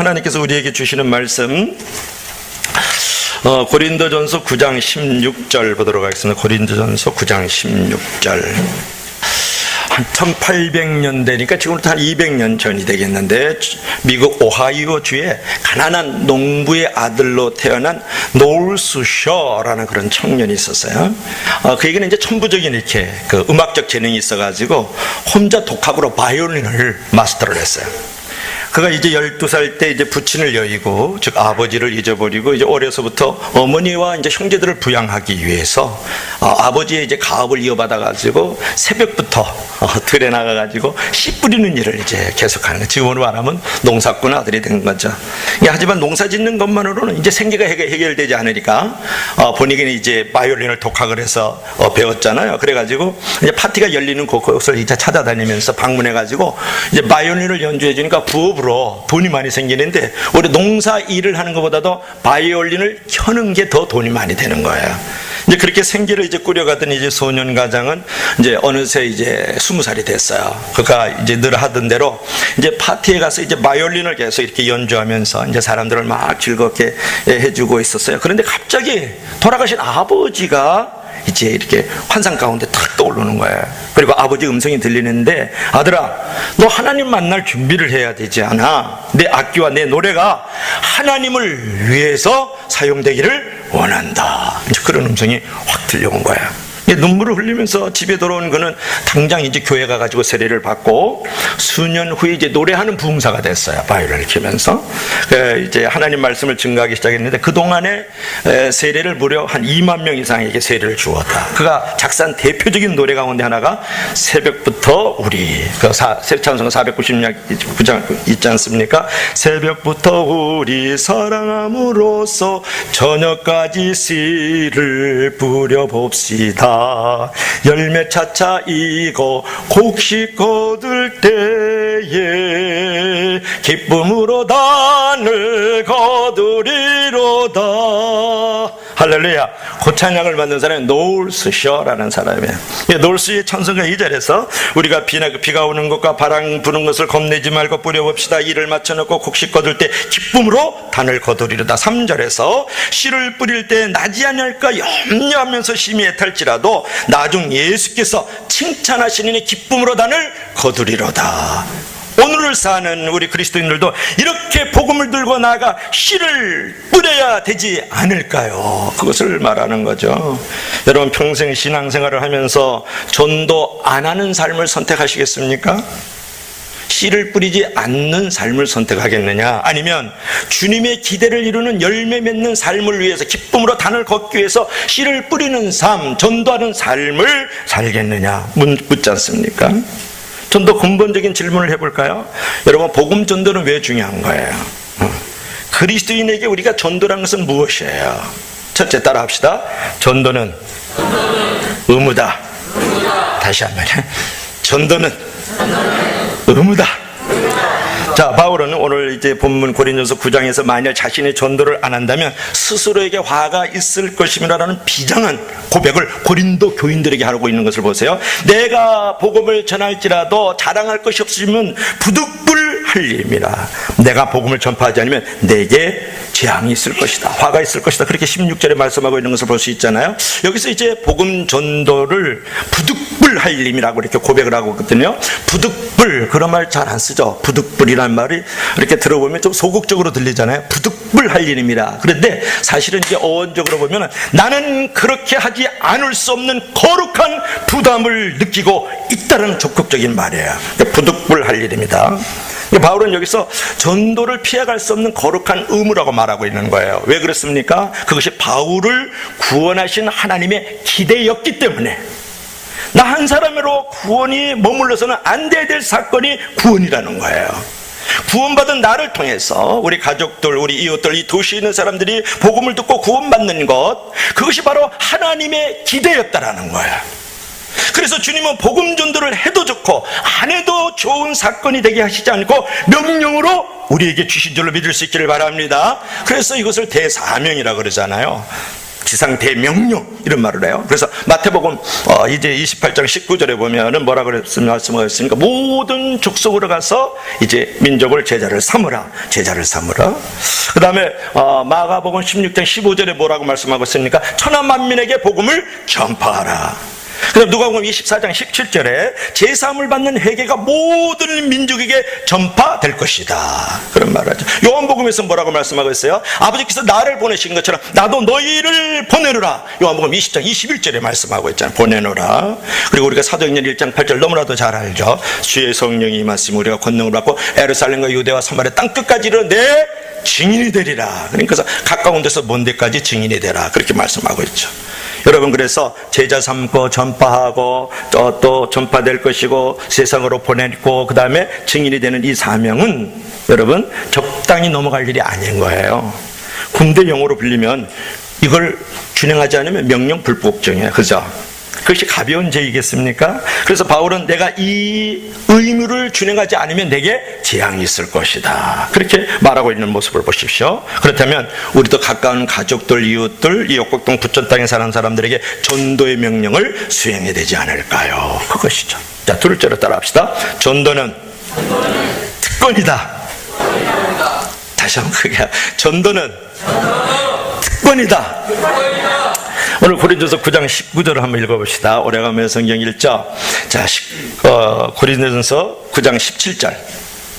하나님께서 우리에게 주시는 말씀 고린도전서 9장 16절 보도록 하겠습니다. 고린도전서 9장 16절. 한 1800년대니까 지금부터 한 200년 전이 되겠는데, 미국 오하이오 주에 가난한 농부의 아들로 태어난 노울스 셔라는 그런 청년이 있었어요. 그에게는 이제 천부적인 이렇게 그 음악적 재능이 있어가지고 혼자 독학으로 바이올린을 마스터를 했어요. 그가 이제 12살 때 이제 부친을 여의고, 즉 아버지를 잊어버리고, 이제 어려서부터 어머니와 이제 형제들을 부양하기 위해서 아버지의 이제 가업을 이어받아가지고 새벽부터 들에 나가가지고 씨 뿌리는 일을 이제 계속하는 거예요. 지금으로 말하면 농사꾼 아들이 된 거죠. 하지만 농사 짓는 것만으로는 이제 생계가 해결되지 않으니까 본인이 이제 바이올린을 독학을 해서 배웠잖아요. 그래가지고 이제 파티가 열리는 곳을 이제 찾아다니면서 방문해가지고 이제 바이올린을 연주해 주니까 부업으로 돈이 많이 생기는데, 우리 농사 일을 하는 것보다도 바이올린을 켜는 게 더 돈이 많이 되는 거예요. 이제 그렇게 생계를 이제 꾸려가던 이제 소년 가장은 이제 어느새 이제 20살이 됐어요. 그가 이제 늘 하던 대로 이제 파티에 가서 이제 바이올린을 계속 이렇게 연주하면서 이제 사람들을 막 즐겁게 해주고 있었어요. 그런데 갑자기 돌아가신 아버지가 이제 이렇게 환상 가운데 탁 떠오르는 거예요. 그리고 아버지 음성이 들리는데, 아들아, 너 하나님 만날 준비를 해야 되지 않아? 내 악기와 내 노래가 하나님을 위해서 사용되기를 원한다. 이제 그런 음성이 확 들려온 거예요. 눈물을 흘리면서 집에 돌아온 그는 당장 이제 교회 가가지고 세례를 받고, 수년 후에 이제 노래하는 부흥사가 됐어요. 바이올린을 키면서 이제 하나님 말씀을 증거하기 시작했는데, 그 동안에 세례를 무려 한 2만 명 이상에게 세례를 주었다. 그가 작사한 대표적인 노래 가운데 하나가 새벽부터 우리, 찬송가 496장 있지 않습니까? 새벽부터 우리 사랑함으로써 저녁까지 씨를 뿌려봅시다. 열매 차차 익어 곡식 거둘 때에 기쁨으로 단을 거두리로다. 할렐루야. 그 찬양을 만든 사람이 노울스 셔라는 사람이에요. 노울스의 찬송가 2절에서 우리가 비가 오는 것과 바람 부는 것을 겁내지 말고 뿌려봅시다. 이를 맞춰놓고 곡식 거둘 때 기쁨으로 단을 거두리로다. 3절에서 씨를 뿌릴 때 나지 않을까 염려하면서 심히 애탈지라도 나중 예수께서 칭찬하시니 기쁨으로 단을 거두리로다. 오늘을 사는 우리 그리스도인들도 이렇게 복음을 들고 나아가 씨를 뿌려야 되지 않을까요? 그것을 말하는 거죠. 여러분, 평생 신앙생활을 하면서 전도 안 하는 삶을 선택하시겠습니까? 씨를 뿌리지 않는 삶을 선택하겠느냐? 아니면 주님의 기대를 이루는 열매 맺는 삶을 위해서, 기쁨으로 단을 걷기 위해서 씨를 뿌리는 삶, 전도하는 삶을 살겠느냐? 묻지 않습니까? 좀 더 근본적인 질문을 해볼까요? 여러분, 복음 전도는 왜 중요한 거예요? 그리스도인에게 우리가 전도라는 것은 무엇이에요? 첫째, 따라합시다. 전도는 의무다. 다시 한번. 전도는 의무다. 자, 바울은 오늘 이제 본문 고린도서 9장에서 만약 자신의 전도를 안 한다면 스스로에게 화가 있을 것임이라는 비장한 고백을 고린도 교인들에게 하고 있는 것을 보세요. 내가 복음을 전할지라도 자랑할 것이 없으면 부득불할림이라. 내가 복음을 전파하지 않으면 내게 재앙이 있을 것이다. 화가 있을 것이다. 그렇게 16절에 말씀하고 있는 것을 볼 수 있잖아요. 여기서 이제 복음 전도를 부득불할림이라고 이렇게 고백을 하고 있거든요. 부득불, 그런 말 잘 안 쓰죠. 부득불이라는 말이 이렇게 들어보면 좀 소극적으로 들리잖아요. 부득불할림이라. 그런데 사실은 이제 어원적으로 보면 나는 그렇게 하지 않을 수 없는 거룩한 부담을 느끼고 있다는 적극적인 말이에요. 부득불할림이다. 바울은 여기서 전도를 피해갈 수 없는 거룩한 의무라고 말하고 있는 거예요. 왜 그렇습니까? 그것이 바울을 구원하신 하나님의 기대였기 때문에. 나 한 사람으로 구원이 머물러서는 안 돼야 될 사건이 구원이라는 거예요. 구원받은 나를 통해서 우리 가족들, 우리 이웃들, 이 도시에 있는 사람들이 복음을 듣고 구원받는 것, 그것이 바로 하나님의 기대였다라는 거예요. 그래서 주님은 복음 전도를 해도 좋고 안 해도 좋은 사건이 되게 하시지 않고 명령으로 우리에게 주신 줄로 믿을 수 있기를 바랍니다. 그래서 이것을 대사명이라고 그러잖아요. 지상 대명령 이런 말을 해요. 그래서 마태복음 이제 28장 19절에 보면은 뭐라 말씀하셨습니까? 모든 족속으로 가서 이제 민족을 제자를 삼으라. 그 다음에 마가복음 16장 15절에 뭐라고 말씀하고 있습니까? 천하 만민에게 복음을 전파하라. 그다음 누가복음 24장 17절에 제사함을 받는 회개가 모든 민족에게 전파될 것이다. 그런 말을 하죠. 요한복음에서 뭐라고 말씀하고 있어요? 아버지께서 나를 보내신 것처럼 나도 너희를 보내노라. 요한복음 20장 21절에 말씀하고 있잖아요. 보내노라. 그리고 우리가 사도행전 1장 8절 너무나도 잘 알죠. 주의 성령이 임하시면 우리가 권능을 받고 예루살렘과 유대와 사마리아 땅끝까지 이르러 내 증인이 되리라. 그러니까 가까운 데서 먼 데까지 증인이 되라. 그렇게 말씀하고 있죠. 여러분, 그래서 제자 삼고 전파하고 또 전파될 것이고 세상으로 보내고 그 다음에 증인이 되는 이 사명은 여러분 적당히 넘어갈 일이 아닌 거예요. 군대 용어로 빌리면 이걸 준행하지 않으면 명령 불복종이에요. 그죠? 그것이 가벼운 죄이겠습니까? 그래서 바울은 내가 이 의무를 준행하지 않으면 내게 재앙이 있을 것이다. 그렇게 말하고 있는 모습을 보십시오. 그렇다면 우리도 가까운 가족들, 이웃들, 이 역곡동 부천 땅에 사는 사람들에게 전도의 명령을 수행해야 되지 않을까요? 그것이죠. 자, 둘째로 따라합시다. 전도는 특권이다. 다시 한번 크게. 전도는 특권이다. 오늘 고린도서 9장 19절을 한번 읽어봅시다. 오래간만에 성경 읽죠. 자, 고린도서 9장 17절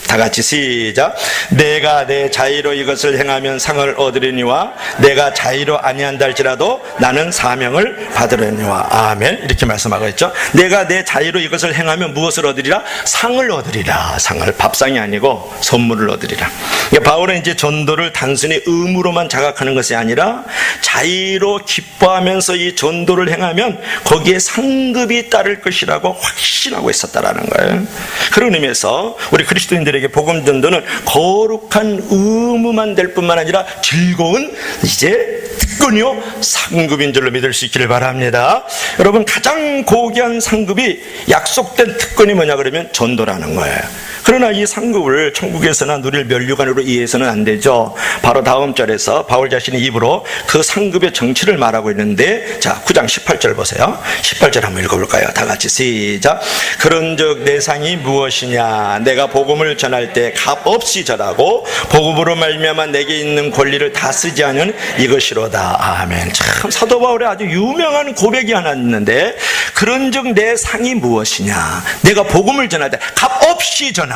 다 같이 시작. 내가 내 자의로 이것을 행하면 상을 얻으려니와 내가 자의로 아니한다 할지라도 나는 사명을 받으려니와. 아멘. 이렇게 말씀하고 있죠. 내가 내 자의로 이것을 행하면 무엇을 얻으리라? 상을 얻으리라. 상을, 밥상이 아니고 선물을 얻으리라. 그러니까 바울은 이제 전도를 단순히 의무로만 자각하는 것이 아니라 자의로 기뻐하면서 이 전도를 행하면 거기에 상급이 따를 것이라고 확신하고 있었다라는 거예요. 그런 의미에서 우리 그리스도인들에게 복음 전도는 거룩한 의무만 될 뿐만 아니라 즐거운 이제 특권이요 상급인 줄로 믿을 수 있기를 바랍니다. 여러분, 가장 고귀한 상급이 약속된 특권이 뭐냐 그러면 전도라는 거예요. 그러나 이 상급을 천국에서나 누릴 면류관으로 이해해서는 안 되죠. 바로 다음 절에서 바울 자신의 입으로 그 상급의 정치를 말하고 있는데, 자 9장 18절 보세요. 18절 한번 읽어볼까요? 다 같이 시작. 그런즉 내 상이 무엇이냐? 내가 복음을 전할 때 값없이 전하고 복음으로 말미암아 내게 있는 권리를 다 쓰지 않은 이것이로다. 아멘. 참 사도 바울의 아주 유명한 고백이 하나 있는데, 그런즉 내 상이 무엇이냐? 내가 복음을 전할 때 값없이 전하고,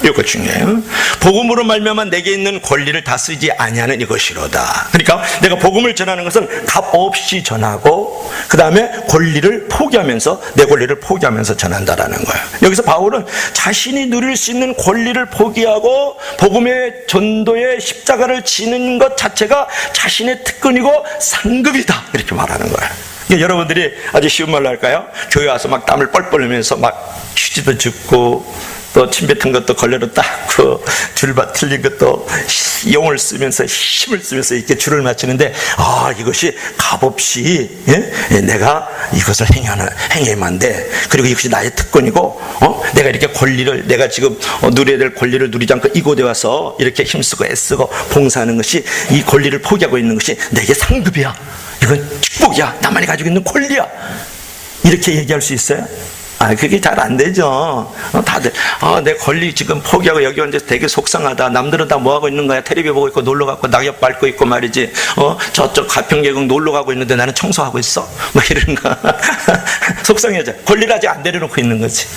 이거 중요해요. 복음으로 말미암아 내게 있는 권리를 다 쓰지 아니하는 이것이로다. 그러니까 내가 복음을 전하는 것은 값없이 전하고 그 다음에 권리를 포기하면서, 내 권리를 포기하면서 전한다라는 거예요. 여기서 바울은 자신이 누릴 수 있는 권리를 포기하고 복음의 전도의 십자가를 지는 것 자체가 자신의 특권이고 상급이다, 이렇게 말하는 거예요. 그러니까 여러분들이 아주 쉬운 말로 할까요? 교회 와서 막 땀을 뻘뻘 흘리면서 막 휴지도 줍고 또 침 뱉은 것도 걸레로 닦고 줄바 틀린 것도 용을 쓰면서 힘을 쓰면서 이렇게 줄을 맞추는데, 이것이 값없이 내가 이것을 행해야만 돼. 그리고 이것이 나의 특권이고 내가 이렇게 권리를, 내가 지금 누려야 될 권리를 누리지 않고 이곳에 와서 이렇게 힘쓰고 애쓰고 봉사하는 것이, 이 권리를 포기하고 있는 것이 내게 상급이야. 이건 축복이야. 나만이 가지고 있는 권리야. 이렇게 얘기할 수 있어요? 그게 잘 안 되죠. 다들 내 권리 지금 포기하고 여기 앉아서 되게 속상하다. 남들은 다 뭐하고 있는 거야? 텔레비 보고 있고 놀러 가고 낙엽 밟고 있고 말이지. 저쪽 가평계곡 놀러 가고 있는데 나는 청소하고 있어. 막 이런 거 속상해져. 권리를 아직 안 내려놓고 있는 거지.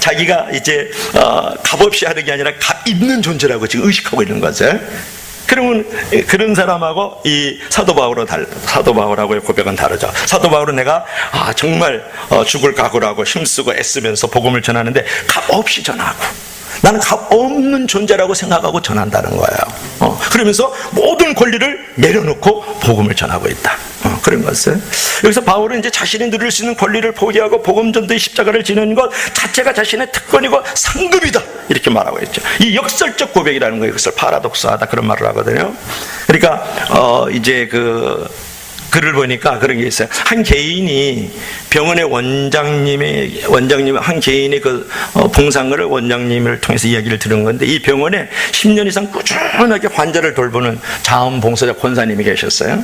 자기가 이제 값없이 하는 게 아니라 값 있는 존재라고 지금 의식하고 있는 거죠. 그러면 그런 사람하고 이 사도 바울하고의 고백은 다르죠. 사도 바울은 내가 정말 죽을 각오로 하고 힘쓰고 애쓰면서 복음을 전하는데 값없이 전하고, 나는 값 없는 존재라고 생각하고 전한다는 거예요. 그러면서 모든 권리를 내려놓고 복음을 전하고 있다. 그런 것을. 여기서 바울은 이제 자신이 누릴 수 있는 권리를 포기하고 복음 전도의 십자가를 지는 것 자체가 자신의 특권이고 상급이다, 이렇게 말하고 있죠. 이 역설적 고백이라는 거예요. 이것을 파라독스하다, 그런 말을 하거든요. 그러니까 이제 글을 보니까 그런 게 있어요. 한 개인이 병원의 원장님 한 개인의 그 봉사를 원장님을 통해서 이야기를 들은 건데, 이 병원에 10년 이상 꾸준하게 환자를 돌보는 자원봉사자 권사님이 계셨어요.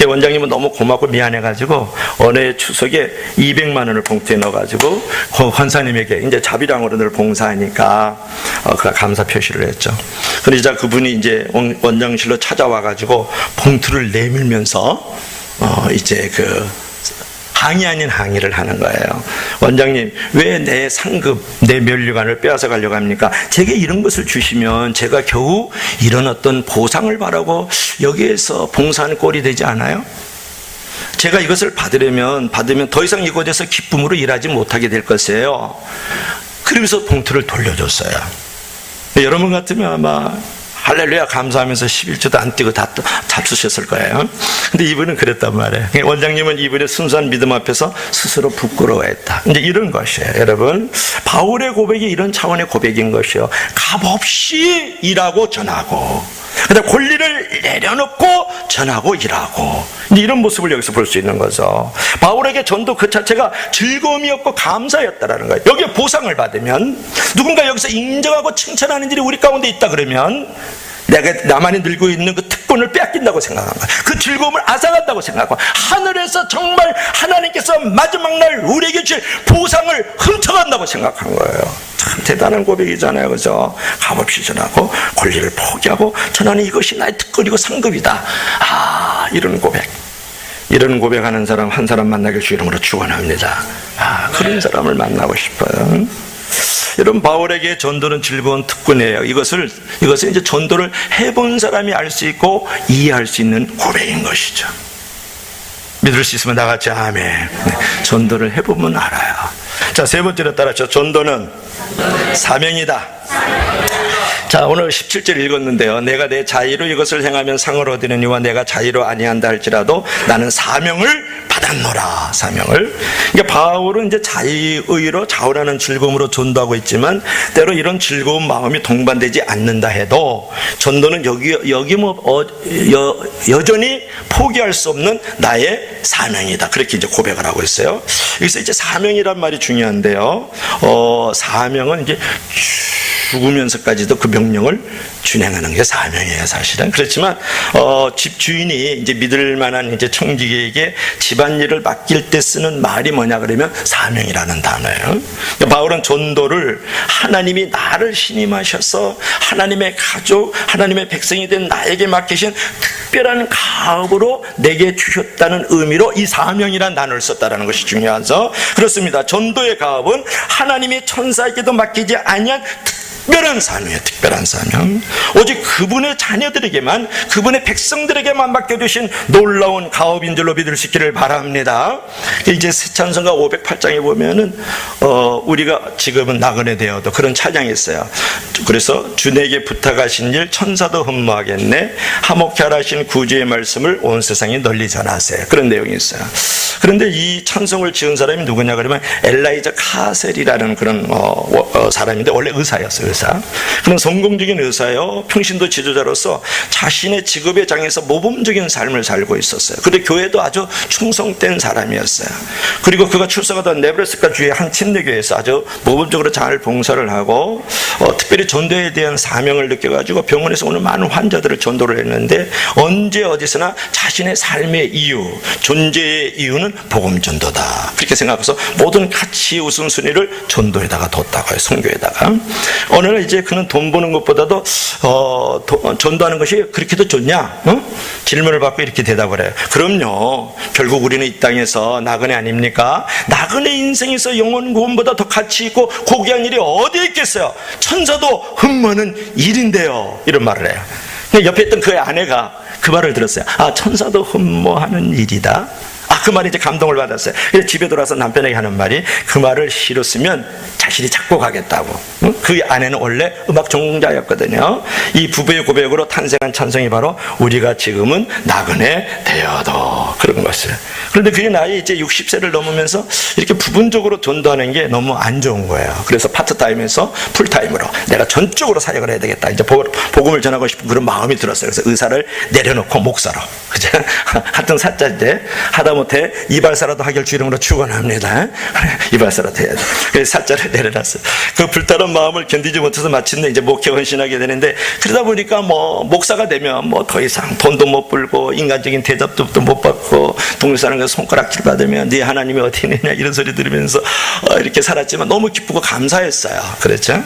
원장님은 너무 고맙고 미안해가지고 어느 추석에 200만 원을 봉투에 넣어가지고 그 권사님에게 이제 자비량으로 늘 봉사하니까 그 감사 표시를 했죠. 그러자 그분이 이제 원장실로 찾아와가지고 봉투를 내밀면서 이제 그 항의 아닌 항의를 하는 거예요. 원장님, 왜 내 상급, 내 면류관을 빼앗아 가려고 합니까? 제게 이런 것을 주시면 제가 겨우 이런 어떤 보상을 바라고 여기에서 봉사하는 꼴이 되지 않아요? 제가 이것을 받으면 더 이상 이곳에서 기쁨으로 일하지 못하게 될 것이에요. 그러면서 봉투를 돌려줬어요. 여러분 같으면 아마 할렐루야 감사하면서 11조도 안 뛰고 다 잡수셨을 거예요. 근데 이분은 그랬단 말이에요. 원장님은 이분의 순수한 믿음 앞에서 스스로 부끄러워했다. 이제 이런 것이에요. 여러분, 바울의 고백이 이런 차원의 고백인 것이요. 값없이 일하고 전하고, 그다음 권리를 내려놓고 전하고 일하고, 이제 이런 모습을 여기서 볼 수 있는 거죠. 바울에게 전도 그 자체가 즐거움이었고 감사였다라는 거예요. 여기에 보상을 받으면, 누군가 여기서 인정하고 칭찬하는 일이 우리 가운데 있다 그러면 내가 나만이 들고 있는 그 특권을 빼앗긴다고 생각한 거예요. 그 즐거움을 앗아간다고 생각하고, 하늘에서 정말 하나님께서 마지막 날 우리에게 주실 보상을 훔쳐간다고 생각한 거예요. 참 대단한 고백이잖아요. 그죠? 값없이 전하고 권리를 포기하고 전하는 이것이 나의 특권이고 상급이다. 이런 고백. 이런 고백하는 사람 한 사람 만나길 주 이름으로 축원합니다. 그런 사람을 만나고 싶어요. 여러분, 바울에게 전도는 즐거운 특권이에요. 이것을 이제 전도를 해본 사람이 알 수 있고 이해할 수 있는 고백인 것이죠. 믿을 수 있으면 다 같이 아멘. 전도를 해보면 알아요. 자, 세 번째로 따라서 전도는 사명이다. 자, 오늘 17절 읽었는데요. 내가 내 자의로 이것을 행하면 상을 얻으려니와 내가 자의로 아니한다 할지라도 나는 사명을 받았노라. 사명을. 그러니까 바울은 이제 자의의로 자원하는 즐거움으로 전도하고 있지만, 때로 이런 즐거운 마음이 동반되지 않는다 해도 전도는 여전히 포기할 수 없는 나의 사명이다. 그렇게 이제 고백을 하고 있어요. 여기서 이제 사명이란 말이 중요한데요. 사명은 이제 죽으면서까지도 그 명령을 준행하는 게 사명이에요, 사실은. 그렇지만 집 주인이 이제 믿을 만한 이제 청지기에게 집안일을 맡길 때 쓰는 말이 뭐냐 그러면 사명이라는 단어예요. 그러니까 바울은 전도를 하나님이 나를 신임하셔서 하나님의 가족, 하나님의 백성이 된 나에게 맡기신 특별한 가업으로 내게 주셨다는 의미로 이 사명이라는 단어를 썼다는 것이 중요하죠. 그렇습니다. 전도의 가업은 하나님이 천사에게도 맡기지 아니한 특별한 사명이에요. 특별한 사명. 오직 그분의 자녀들에게만, 그분의 백성들에게만 맡겨주신 놀라운 가업인 줄로 믿을 수 있기를 바랍니다. 이제 새 찬송가 508장에 보면은 우리가 지금은 나그네 되어도 그런 찬양이 있어요. 그래서 주 내게 부탁하신 일 천사도 흠모하겠네. 화목케 하라신 구주의 말씀을 온 세상에 널리 전하세요. 그런 내용이 있어요. 그런데 이 찬송을 지은 사람이 누구냐 그러면 엘라이자 카셀이라는 그런 사람인데 원래 의사였어요. 의사. 그런 성공적인 의사요. 평신도 지도자로서 자신의 직업의 장에서 모범적인 삶을 살고 있었어요. 그런데 교회도 아주 충성된 사람이었어요. 그리고 그가 출석하던 네브라스카 주의 한 침례교회에서 아주 모범적으로 잘 봉사를 하고 특별히 전도에 대한 사명을 느껴가지고 병원에서 오는 많은 환자들을 전도를 했는데, 언제 어디서나 자신의 삶의 이유, 존재의 이유는 복음 전도다. 그렇게 생각해서 모든 가치 우선순위를 전도에다가 뒀다고 해요. 선교에다가. 어느 날 이제 그는 돈 버는 것보다도 전도하는 것이 그렇게도 좋냐? 질문을 받고 이렇게 대답을 해요. 그럼요. 결국 우리는 이 땅에서 나그네 아닙니까? 나그네 인생에서 영혼 구원보다 더 가치 있고 고귀한 일이 어디에 있겠어요? 천사도 흠모하는 일인데요. 이런 말을 해요. 옆에 있던 그의 아내가 그 말을 들었어요. 천사도 흠모하는 일이다. 그 말이 이제 감동을 받았어요. 그래서 집에 돌아서 남편에게 하는 말이 그 말을 실었으면 자신이 작곡하겠다고. 그 아내는 원래 음악 전공자였거든요. 이 부부의 고백으로 탄생한 찬송이 바로 우리가 지금은 나그네 되어도 그런 것을. 그런데 그게 나이 이제 60세를 넘으면서 이렇게 부분적으로 전도하는 게 너무 안 좋은 거예요. 그래서 파트타임에서 풀타임으로 내가 전적으로 사역을 해야 되겠다. 이제 복음을 전하고 싶은 그런 마음이 들었어요. 그래서 의사를 내려놓고 목사로. 그죠? 하여튼 사자인데 하다못해 이발사라도 하길 주이름으로 축원합니다. 이발사라도 해야 돼. 그래서 사자를 내려놨어요. 그 불타는 마음을 견디지 못해서 마침내 이제 목회 헌신하게 되는데, 그러다 보니까 뭐 목사가 되면 뭐 더 이상 돈도 못 벌고 인간적인 대접도 못 받고 동네 사람과 손가락질 받으면 네 하나님이 어디 있느냐 이런 소리 들으면서 이렇게 살았지만 너무 기쁘고 감사했어요. 그렇죠?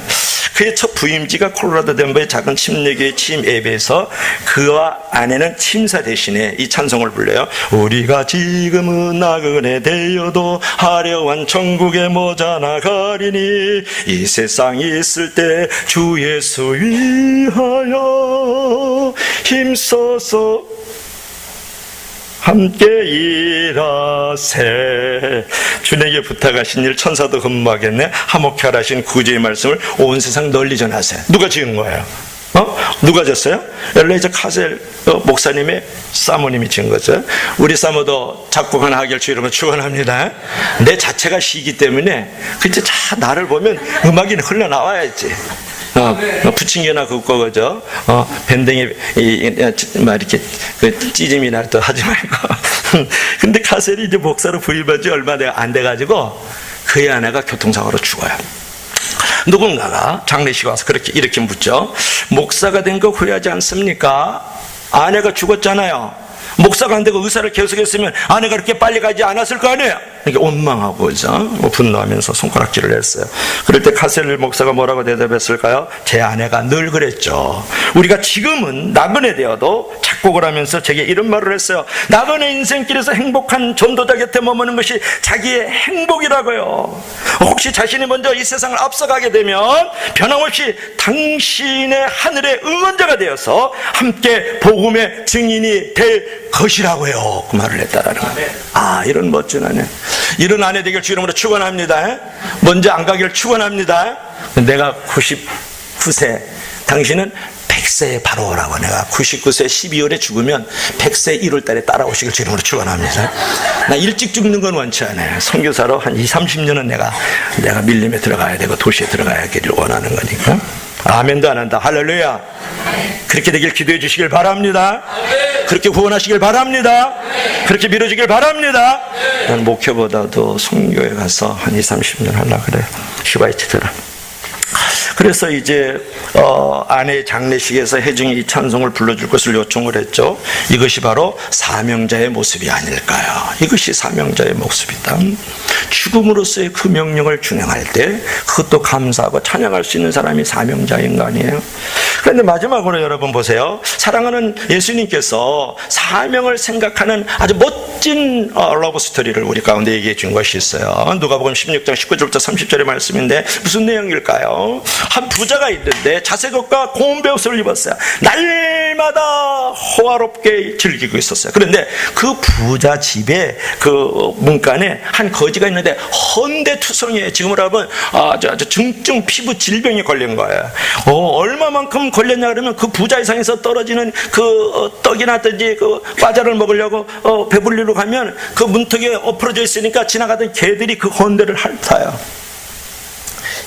그의 첫 부임지가 콜로라도 덴버의 작은 침례교회 취임 예배에서 그와 아내는 침사 대신에 이 찬송을 불러요. 우리가 지금은 나그네 되어도 화려한 천국에 모자나 가리니 이 세상이 있을 때 주 예수 위하여 힘써서 함께 일하세. 주님에게 부탁하신 일 천사도 근무하겠네. 화목케 하라신 구주의 말씀을 온 세상 널리 전하세요. 누가 지은 거예요? 누가 졌어요? 엘레이저 카셀 목사님의 사모님이 지은 거죠. 우리 사모도 작곡 하나 하길 주이름으로 축원합니다. 내 자체가 시기 때문에 그때 자 나를 보면 음악이 흘러나와야지. 부침개나 굽고 그죠? 밴댕이 막 이렇게 그 찌짐이나 또 하지 말고. 근데 카셀이 이제 목사로 부임한 지 얼마 안 돼가지고 그의 아내가 교통사고로 죽어요. 누군가가 장례식 와서 이렇게 묻죠. 목사가 된 거 후회하지 않습니까? 아내가 죽었잖아요. 목사가 안 되고 의사를 계속했으면 아내가 그렇게 빨리 가지 않았을 거 아니에요. 이렇게 원망하고 분노하면서 손가락질을 했어요. 그럴 때 카셀 목사가 뭐라고 대답했을까요? 제 아내가 늘 그랬죠. 우리가 지금은 나그네 되어도 작곡을 하면서 제게 이런 말을 했어요. 나그네 인생길에서 행복한 전도자 곁에 머무는 것이 자기의 행복이라고요. 혹시 자신이 먼저 이 세상을 앞서가게 되면 변함없이 당신의 하늘의 응원자가 되어서 함께 복음의 증인이 될 것이라고요. 그 말을 했다라는 거예요. 이런 멋진 아내, 이런 아내 되길 주이름으로 축원합니다. 먼저 안 가길 축원합니다. 내가 99세, 당신은 100세에 바로 오라고. 내가 99세 12월에 죽으면 100세 1월 달에 따라오시길 주이름으로 축원합니다. 나 일찍 죽는 건 원치 않아요. 선교사로 한 20-30년은 내가 밀림에 들어가야 되고 도시에 들어가야 되기를 원하는 거니까. 아멘도 안 한다. 할렐루야. 그렇게 되길 기도해 주시길 바랍니다. 그렇게 후원하시길 바랍니다. 그렇게 밀어주길 바랍니다. 난 목회보다도 선교에 가서 한 20-30년 하려고 그래요. 슈바이트들은. 그래서 이제 아내의 장례식에서 혜중이 이 찬송을 불러줄 것을 요청을 했죠. 이것이 바로 사명자의 모습이 아닐까요? 이것이 사명자의 모습이다. 죽음으로서의 그 명령을 준행할 때 그것도 감사하고 찬양할 수 있는 사람이 사명자인 거 아니에요? 그런데 마지막으로 여러분 보세요. 사랑하는 예수님께서 사명을 생각하는 아주 멋진 러브 스토리를 우리 가운데 얘기해 준 것이 있어요. 누가복음 16장 19절부터 30절의 말씀인데 무슨 내용일까요? 한 부자가 있는데 자색옷과 고운 베옷을 입었어요. 날마다 호화롭게 즐기고 있었어요. 그런데 그 부자 집에 그 문간에 한 거지가 있는데 헌대투성이에요. 지금으로 하면 아주 중증 피부 질병이 걸린 거예요. 얼마만큼 걸렸냐 그러면 그 부자 이상에서 떨어지는 그 떡이나든지 그 과자를 먹으려고 배불리러 가면 그 문턱에 엎어져 있으니까 지나가던 개들이 그 헌대를 핥아요.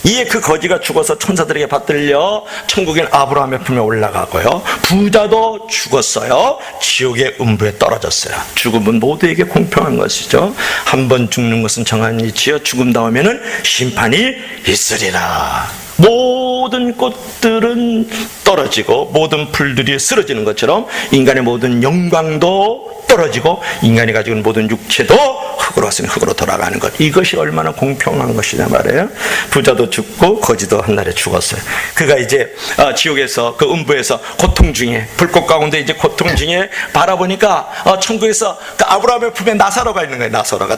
이에 그 거지가 죽어서 천사들에게 받들려 천국인 아브라함의 품에 올라가고요. 부자도 죽었어요. 지옥의 음부에 떨어졌어요. 죽음은 모두에게 공평한 것이죠. 한 번 죽는 것은 정한 이치여 죽음 다음에는 심판이 있으리라. 모든 꽃들은 떨어지고 모든 풀들이 쓰러지는 것처럼 인간의 모든 영광도 떨어지고 인간이 가지고 있는 모든 육체도 흙으로 왔으니 흙으로 돌아가는 것. 이것이 얼마나 공평한 것이냐 말이에요. 부자도 죽고 거지도 한날에 죽었어요. 그가 이제 지옥에서 그 음부에서 고통 중에 불꽃 가운데 이제 고통 중에 바라보니까 천국에서 그 아브라함의 품에 나사로가 있는 거예요. 나사로가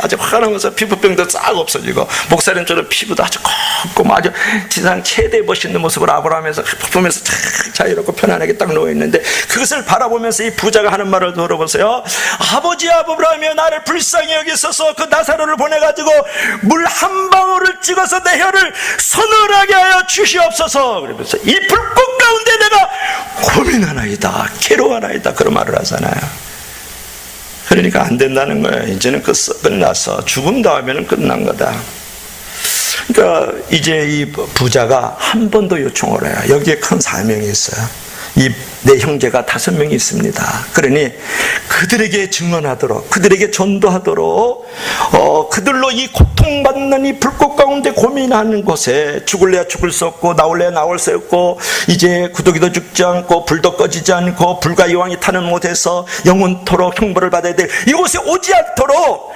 아주 화나면서 피부병도 싹 없어지고 목사님처럼 피부도 아주 곱고 아주 지상 최대 멋있는 모습을 아브라함에서 보면서 자유롭고 편안하게 딱 누워있는데 그것을 바라보면서 이 부자가 하는 말을 들어보세요. 아버지 아브라함이여 나를 불쌍히 여기소서 그 나사로를 보내가지고 물 한 방울을 찍어서 내 혀를 서늘하게 하여 주시옵소서. 그러면서 이 불꽃 가운데 내가 고민하나이다 괴로워하나이다 그런 말을 하잖아요. 그러니까 안 된다는 거예요. 이제는 끝났어. 죽음 다음에는 끝난 거다. 그러니까 이제 이 부자가 한 번 더 요청을 해요. 여기에 큰 사명이 있어요. 내 형제가 5명이 있습니다. 그러니 그들에게 증언하도록, 그들에게 전도하도록, 그들로 이 고통받는 이 불꽃 가운데 고민하는 곳에 죽을래야 죽을 수 없고 나올래야 나올 수 없고 이제 구더기도 죽지 않고 불도 꺼지지 않고 불과 여왕이 타는 못해서 영원토록 형벌을 받아야 될 이곳에 오지 않도록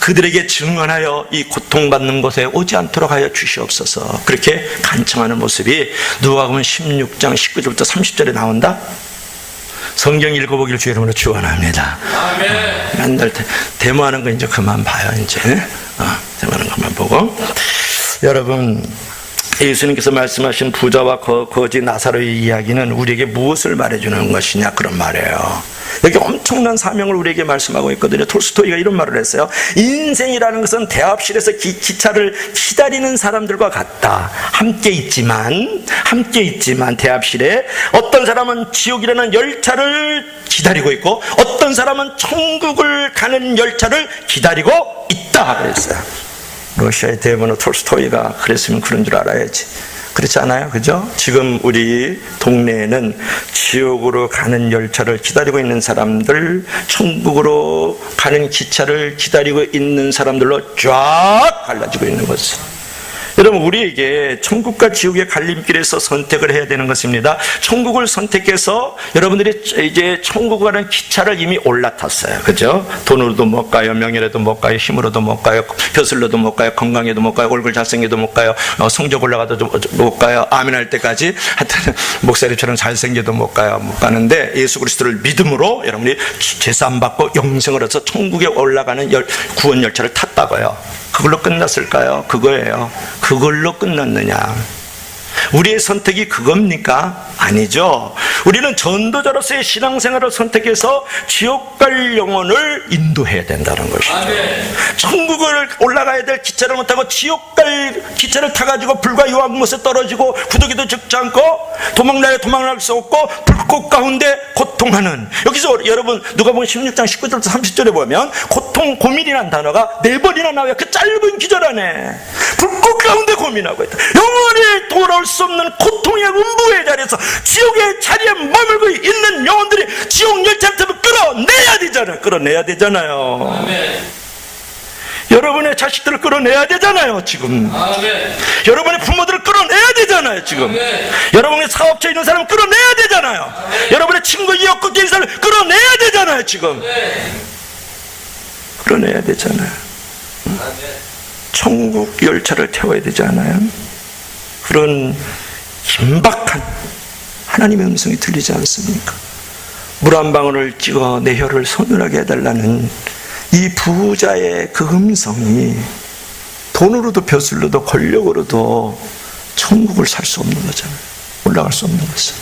그들에게 증언하여 이 고통받는 곳에 오지 않도록 하여 주시옵소서. 그렇게 간청하는 모습이 누가복음 16장 19절부터 30절에 나온다. 성경 읽어보기를 주 이름으로 축원합니다. 맨날 데모하는 거 이제 그만 봐요. 이제 데모하는 것만 보고. 여러분, 예수님께서 말씀하신 부자와 거지 나사로의 이야기는 우리에게 무엇을 말해주는 것이냐 그런 말이에요. 여기 엄청난 사명을 우리에게 말씀하고 있거든요. 톨스토이가 이런 말을 했어요. 인생이라는 것은 대합실에서 기차를 기다리는 사람들과 같다. 함께 있지만 대합실에 어떤 사람은 지옥이라는 열차를 기다리고 있고 어떤 사람은 천국을 가는 열차를 기다리고 있다 그랬어요. 러시아의 대부분 톨스토이가 그랬으면 그런 줄 알아야지. 그렇지 않아요? 그죠? 지금 우리 동네에는 지옥으로 가는 열차를 기다리고 있는 사람들, 천국으로 가는 기차를 기다리고 있는 사람들로 쫙 갈라지고 있는 거지. 여러분, 우리에게 천국과 지옥의 갈림길에서 선택을 해야 되는 것입니다. 천국을 선택해서 여러분들이 이제 천국 가는 기차를 이미 올라탔어요. 그죠? 돈으로도 못 가요, 명예로도 못 가요, 힘으로도 못 가요, 벼슬로도 못 가요, 건강에도 못 가요, 얼굴 잘생겨도 못 가요, 성적 올라가도 못 가요, 아멘 할 때까지 하여튼 목사님처럼 잘생겨도 못 가요. 못 가는데 예수 그리스도를 믿음으로 여러분이 제사 받고 영생을 해서 천국에 올라가는 구원 열차를 탔다고요. 그걸로 끝났을까요? 그거예요. 그걸로 끝났느냐? 우리의 선택이 그겁니까? 아니죠. 우리는 전도자로서의 신앙생활을 선택해서 지옥 갈 영혼을 인도해야 된다는 것이죠. 천국을 올라가야 될 기차를 못 타고 지옥 갈 기차를 타가지고 불과 유황못에 떨어지고 구더기도 죽지 않고 도망날 수 없고 불꽃 가운데 고통하는, 여기서 여러분 누가복음 16장 19절부터 30절에 보면 고민이라는 단어가 4번이나 나와요. 그 짧은 기절 안에 불꽃 가운데 고민하고 있다. 영원히 돌아올 수 없는 고통의 음부의 자리에서 지옥의 자리에 머물고 있는 영혼들이 지옥 열차를 타면 끌어내야 되잖아요. 아멘. 여러분의 자식들을 끌어내야 되잖아요 지금. 아멘. 여러분의 부모들을 끌어내야 되잖아요 지금. 아멘. 여러분의 사업자에 있는 사람을 끌어내야 되잖아요. 아멘. 여러분의 친구 이웃국에 있는 사람을 끌어내야 되잖아요 지금. 아멘. 끌어내야 되잖아요. 아멘. 천국 열차를 태워야 되지 않아요? 그런 긴박한 하나님의 음성이 들리지 않습니까? 물 한 방울을 찍어 내 혀를 서늘하게 해달라는 이 부자의 그 음성이 돈으로도 벼슬로도 권력으로도 천국을 살 수 없는 거잖아요. 올라갈 수 없는 것은.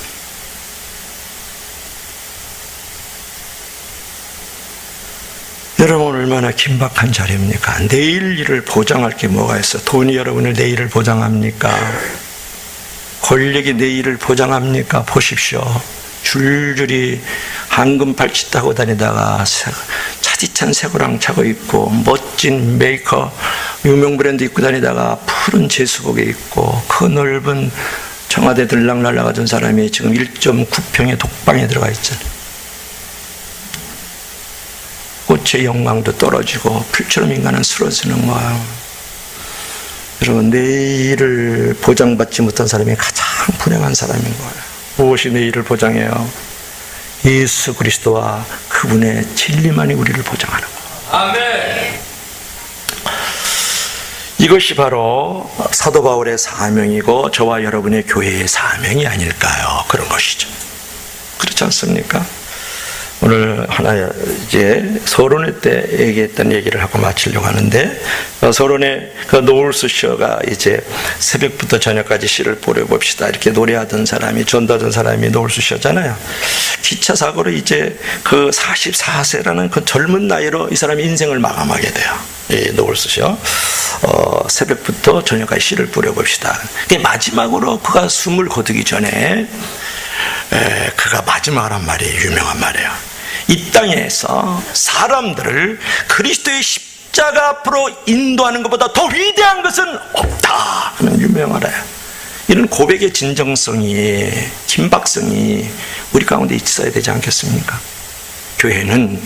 여러분, 얼마나 긴박한 자리입니까? 내일 일을 보장할 게 뭐가 있어? 돈이 여러분의 내일을 보장합니까? 권력이 내일을 보장합니까? 보십시오. 줄줄이 황금 팔찌 타고 다니다가 차디찬 새고랑 차고 있고 멋진 메이커 유명 브랜드 입고 다니다가 푸른 제수복에 입고 그 넓은 청와대 들락날락 하던 사람이 지금 1.9평의 독방에 들어가 있잖아요. 꽃의 영광도 떨어지고 풀처럼 인간은 쓰러지는 거예요. 여러분, 내일을 보장받지 못한 사람이 가장 불행한 사람인 거예요. 무엇이 내일을 보장해요? 예수 그리스도와 그분의 진리만이 우리를 보장하는 거예요. 아멘. 이것이 바로 사도 바울의 사명이고 저와 여러분의 교회의 사명이 아닐까요? 그런 것이죠. 그렇지 않습니까? 오늘 하나 이제 서론회 때 얘기했던 얘기를 하고 마치려고 하는데, 서론회 그 노울스 셔가 이제 새벽부터 저녁까지 시를 뿌려봅시다 이렇게 노래하던 사람이, 전도하던 사람이 노울스 셔잖아요. 기차 사고로 이제 그 44세라는 그 젊은 나이로 이 사람이 인생을 마감하게 돼요. 이 노울스 셔. 새벽부터 저녁까지 시를 뿌려봅시다. 마지막으로 그가 숨을 거두기 전에 그가 마지막으로 한 말이 유명한 말이에요. 이 땅에서 사람들을 그리스도의 십자가 앞으로 인도하는 것보다 더 위대한 것은 없다 하는 유명한 말이에요. 이런 고백의 진정성이, 긴박성이 우리 가운데 있어야 되지 않겠습니까? 교회는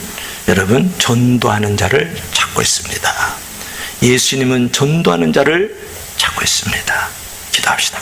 여러분 전도하는 자를 찾고 있습니다. 예수님은 전도하는 자를 찾고 있습니다. 기도합시다.